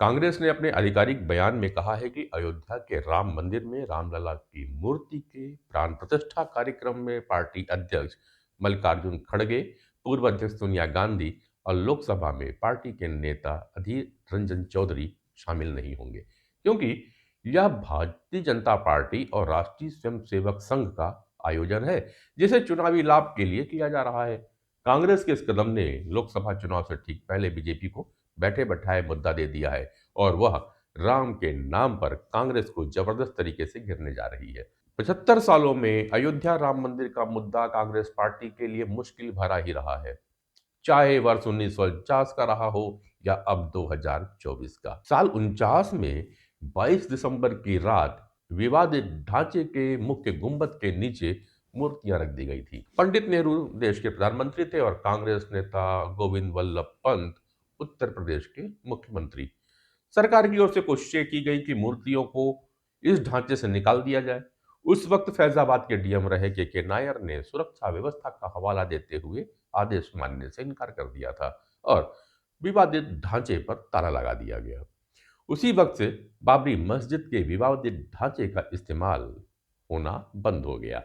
कांग्रेस ने अपने आधिकारिक बयान में कहा है कि अयोध्या के राम मंदिर में रामलला की मूर्ति के प्राण प्रतिष्ठा कार्यक्रम में पार्टी अध्यक्ष मल्लिकार्जुन खड़गे, पूर्व अध्यक्ष सोनिया गांधी और लोकसभा में पार्टी के नेता अधीर रंजन चौधरी शामिल नहीं होंगे, क्योंकि यह भारतीय जनता पार्टी और राष्ट्रीय स्वयंसेवक संघ का आयोजन है, जिसे चुनावी लाभ के लिए किया जा रहा है। कांग्रेस के इस कदम ने लोकसभा चुनाव से ठीक पहले बीजेपी को बैठे बैठाए मुद्दा दे दिया है और वह राम के नाम पर कांग्रेस को जबरदस्त तरीके से घेरने जा रही है। 75 सालों में अयोध्या राम मंदिर का मुद्दा कांग्रेस पार्टी के लिए मुश्किल भरा ही रहा है, चाहे वर्ष 1949 का रहा हो या अब 2024 का। साल 49 में 22 दिसंबर की रात विवादित ढांचे के मुख्य गुंबद के नीचे मूर्तियां रख दी गई थी। पंडित नेहरू देश के प्रधानमंत्री थे और कांग्रेस नेता गोविंद वल्लभ पंत उत्तर प्रदेश के मुख्यमंत्री। सरकार की ओर से कोशिशें की गई कि मूर्तियों को इस ढांचे से निकाल दिया जाए। उस वक्त फैजाबाद के डीएम रहे के नायर ने सुरक्षा व्यवस्था का हवाला देते हुए आदेश मानने से इनकार कर दिया था और विवादित ढांचे पर ताला लगा दिया गया। उसी वक्त से बाबरी मस्जिद के विवादित ढांचे का इस्तेमाल होना बंद हो गया।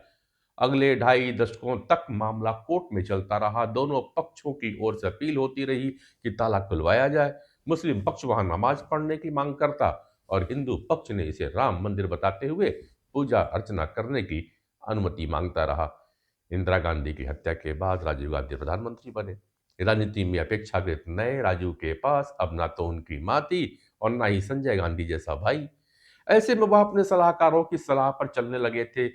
अगले ढाई दशकों तक मामला कोर्ट में चलता रहा। दोनों पक्षों की ओर से अपील होती रही कि ताला खुलवाया जाए। मुस्लिम पक्ष वहां नमाज पढ़ने की मांग करता और हिंदू पक्ष ने इसे राम मंदिर बताते हुए पूजा अर्चना करने की अनुमति मांगता रहा। इंदिरा गांधी की हत्या के बाद राजीव गांधी प्रधानमंत्री बने। राजनीति में अपेक्षाकृत नए राजीव के पास अब ना तो उनकी मां थी और ना ही संजय गांधी जैसा भाई। ऐसे में वह अपने सलाहकारों की सलाह पर चलने लगे थे।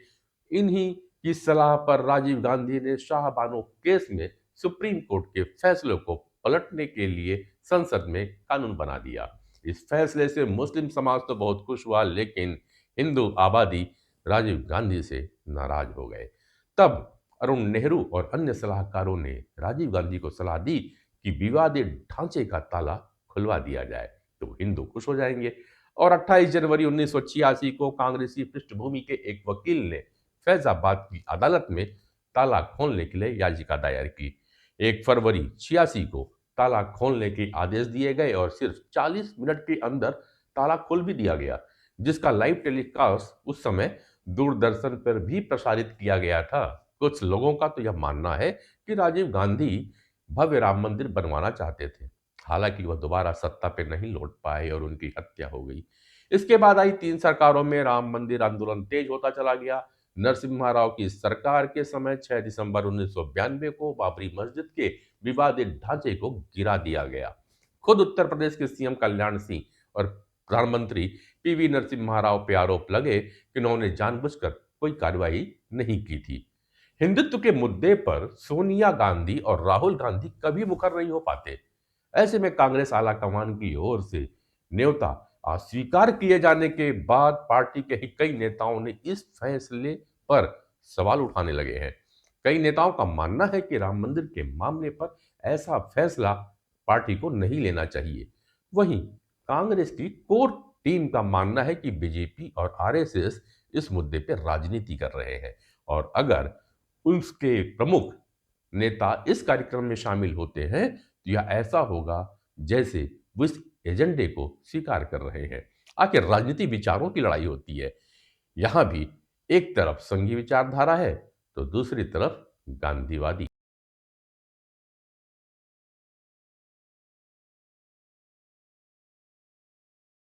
इन्हीं की सलाह पर राजीव गांधी ने शाहबानो केस में सुप्रीम कोर्ट के फैसले को पलटने के लिए संसद में कानून बना दिया। इस फैसले से मुस्लिम समाज तो बहुत खुश हुआ, लेकिन हिंदू आबादी राजीव गांधी से नाराज हो गए। तब अरुण नेहरू और अन्य सलाहकारों ने राजीव गांधी को सलाह दी कि विवादित ढांचे का ताला खुलवा दिया जाए तो हिंदू खुश हो जाएंगे। और 28 जनवरी 1986 को कांग्रेसी पृष्ठभूमि के एक वकील ने फैजाबाद की अदालत में ताला खोलने के लिए याचिका दायर की। 1 फरवरी 86 को ताला खोलने के आदेश दिए गए और सिर्फ 40 मिनट के अंदर ताला खोल भी दिया गया, जिसका लाइव टेलीकास्ट उस समय दूरदर्शन पर भी प्रसारित किया गया था। कुछ लोगों का तो यह मानना है कि राजीव गांधी भव्य राम मंदिर बनवाना चाहते थे, हालांकि वह दोबारा सत्ता पर नहीं लौट पाए और उनकी हत्या हो गई। इसके बाद आई 3 सरकारों में राम मंदिर आंदोलन तेज होता चला गया। नरसिम्हा राव की सरकार के समय 6 दिसंबर 1992 को बाबरी मस्जिद के विवादित ढांचे को गिरा दिया गया। खुद उत्तर प्रदेश के सीएम कल्याण सिंह और प्रधानमंत्री पीवी नरसिम्हा राव पे आरोप लगे कि उन्होंने जानबूझकर कोई कार्रवाई नहीं की थी। हिंदुत्व के मुद्दे पर सोनिया गांधी और राहुल गांधी कभी मुखर नहीं हो पाते। ऐसे में कांग्रेस आलाकमान की ओर से न्योता अस्वीकार किए जाने के बाद पार्टी के ही कई नेताओं ने इस फैसले पर सवाल उठाने लगे हैं। कई नेताओं का मानना है कि राम मंदिर के मामले पर ऐसा फैसला पार्टी को नहीं लेना चाहिए। वहीं कांग्रेस की कोर टीम का मानना है कि बीजेपी और आरएसएस इस मुद्दे पर राजनीति कर रहे हैं और अगर उसके प्रमुख नेता इस कार्यक्रम में शामिल होते हैं तो यह ऐसा होगा जैसे वो इस एजेंडे को स्वीकार कर रहे हैं। आखिर राजनीति विचारों की लड़ाई होती है। यहां भी एक तरफ संघीय विचारधारा है तो दूसरी तरफ गांधीवादी।